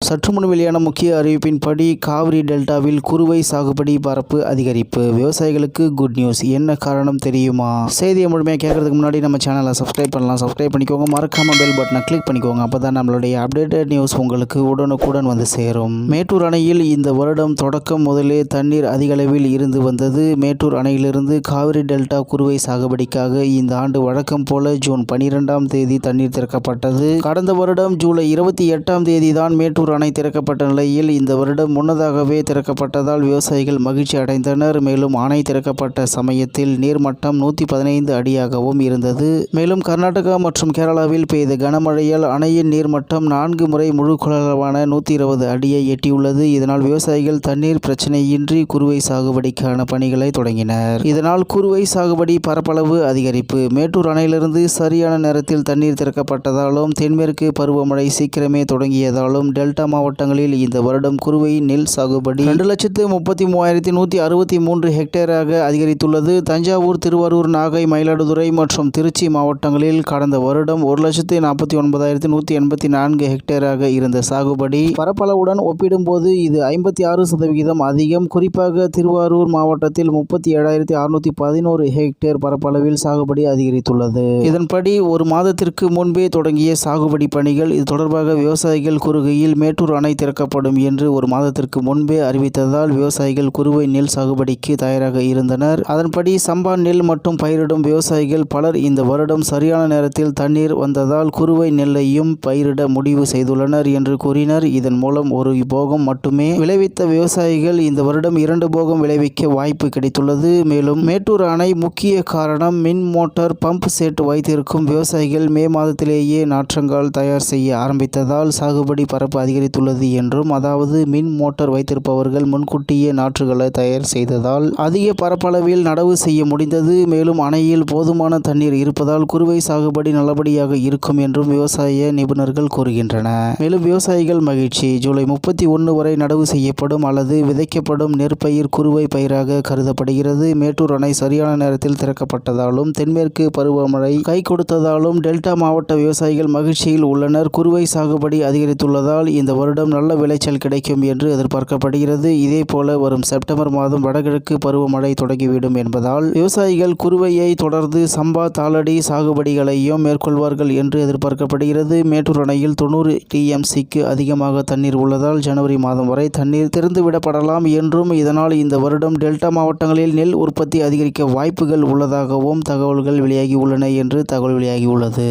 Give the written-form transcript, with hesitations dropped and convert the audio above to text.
சற்று முன் வெளியான முக்கிய அறிவிப்பின்படி காவிரி டெல்டாவில் குறுவை சாகுபடி பரப்பு அதிகரிப்பு. விவசாயிகளுக்கு குட் நியூஸ். என்ன காரணம் தெரியுமா? செய்தியை முழுமையாக கேட்கறதுக்கு முன்னாடி நம்ம சேனலை சப்ஸ்கிரைப் பண்ணலாம். சப்ஸ்கிரைப் பண்ணிக்கோங்க. மறக்காம பெல் பட்டனை கிளிக் பண்ணிக்கோங்க. அப்பதான் நம்மளுடைய அப்டேட்டட் நியூஸ் உங்களுக்கு உடனுக்குடன் வந்து சேரும். மேட்டூர் அணையில் இந்த வருடம் தொடக்கம் முதலே தண்ணீர் அதிக அளவில் இருந்து வந்தது. மேட்டூர் அணையிலிருந்து காவிரி டெல்டா குறுவை சாகுபடிக்காக இந்த ஆண்டு வழக்கம் போல ஜூன் 12ஆம் தேதி தண்ணீர் திறக்கப்பட்டது. கடந்த வருடம் ஜூலை 28ஆம் தேதி தான் மேட்டூர் அணை திறக்கப்பட்ட நிலையில் இந்த வருடம் முன்னதாகவே திறக்கப்பட்டதால் விவசாயிகள் மகிழ்ச்சி அடைந்தனர். மேலும் அணை திறக்கப்பட்ட சமயத்தில் நீர்மட்டம் 115 அடியாகவும் இருந்தது. மேலும் கர்நாடகா மற்றும் கேரளாவில் பெய்த கனமழையால் அணையின் நீர்மட்டம் 4 முறை முழு கொள்ளளவான 120 அடியை எட்டியுள்ளது. இதனால் விவசாயிகள் தண்ணீர் பிரச்சனையின்றி குறுவை சாகுபடிக்கான பணிகளை தொடங்கினர். இதனால் குறுவை சாகுபடி பரப்பளவு அதிகரிப்பு. மேட்டூர் அணையிலிருந்து சரியான நேரத்தில் தண்ணீர் திறக்கப்பட்டதாலும் தென்மேற்கு பருவமழை சீக்கிரமே தொடங்கியதாலும் டெல்டா மாவட்டங்களில் இந்த வருடம் குறுவை நெல் சாகுபடி 2,33,163 ஹெக்டேராக அதிகரித்துள்ளது. தஞ்சாவூர், திருவாரூர், நாகை, மயிலாடுதுறை மற்றும் திருச்சி மாவட்டங்களில் கடந்த வருடம் 1,49,184 ஹெக்டேராக இருந்த சாகுபடி பரப்பளவுடன் ஒப்பிடும்போது இது 56% அதிகம். குறிப்பாக திருவாரூர் மாவட்டத்தில் 37,611 ஹெக்டேர் பரப்பளவில் சாகுபடி அதிகரித்துள்ளது. இதன்படி ஒரு மாதத்திற்கு முன்பே தொடங்கிய சாகுபடி பணிகள். இது தொடர்பாக விவசாயிகள் கூறுகையில், மேட்டூர் அணை திறக்கப்படும் என்று ஒரு மாதத்திற்கு முன்பே அறிவித்ததால் விவசாயிகள் குறுவை நெல் சாகுபடிக்கு தயாராக இருந்தனர். அதன்படி சம்பா நெல் மட்டும் பயிரிடும் விவசாயிகள் பலர் இந்த வருடம் சரியான நேரத்தில் தண்ணீர் வந்ததால் குறுவை நெல்லையும் பயிரிட முடிவு செய்துள்ளனர் என்று கூறினர். இதன் மூலம் ஒரு போகம் மட்டுமே விளைவித்த விவசாயிகள் இந்த வருடம் 2 போகம் விளைவிக்க வாய்ப்பு கிடைத்துள்ளது. மேலும் மேட்டூர் அணை முக்கிய காரணம் மின் மோட்டார் பம்ப் செட் வைத்திருக்கும் விவசாயிகள் மே மாதத்திலேயே நாற்றங்கால் தயார் செய்ய ஆரம்பித்ததால் சாகுபடி பரப்பு அதிகரித்துள்ளது என்றும், அதாவது மின் மோட்டார் வைத்திருப்பவர்கள் முன்கூட்டியே நாற்றுகளை தயார் செய்ததால் அதிக பரப்பளவில் நடவு செய்ய முடிந்தது. மேலும் அணையில் போதுமான தண்ணீர் இருப்பதால் குறுவை சாகுபடி நல்லபடியாக இருக்கும் என்றும் விவசாய நிபுணர்கள் கூறுகின்றனர். மேலும் விவசாயிகள் மகிழ்ச்சி. ஜூலை 31 வரை நடவு செய்யப்படும் அல்லது விதைக்கப்படும் நெற்பயிர் குறுவை பயிராக கருதப்படுகிறது. மேட்டூர் அணை சரியான நேரத்தில் திறக்கப்பட்டதாலும் தென்மேற்கு பருவமழை கை கொடுத்ததாலும் டெல்டா மாவட்ட விவசாயிகள் மகிழ்ச்சியில் உள்ளனர். குறுவை சாகுபடி அதிகரித்துள்ளதால் இந்த வருடம் நல்ல விளைச்சல் கிடைக்கும் என்று எதிர்பார்க்கப்படுகிறது. இதேபோல வரும் செப்டம்பர் மாதம் வடகிழக்கு பருவமழை தொடங்கிவிடும் என்பதால் விவசாயிகள் குறுவையை தொடர்ந்து சம்பா, தாளடி சாகுபடிகளையும் மேற்கொள்வார்கள் என்று எதிர்பார்க்கப்படுகிறது. மேட்டூர் அணையில் 90 TMCக்கு அதிகமாக தண்ணீர் உள்ளதால் ஜனவரி மாதம் வரை தண்ணீர் திறந்துவிடப்படலாம் என்றும், இதனால் இந்த வருடம் டெல்டா மாவட்டங்களில் நெல் உற்பத்தி அதிகரிக்க வாய்ப்புகள் உள்ளதாகவும் தகவல்கள் வெளியாகி உள்ளன என்று தகவல் வெளியாகியுள்ளது.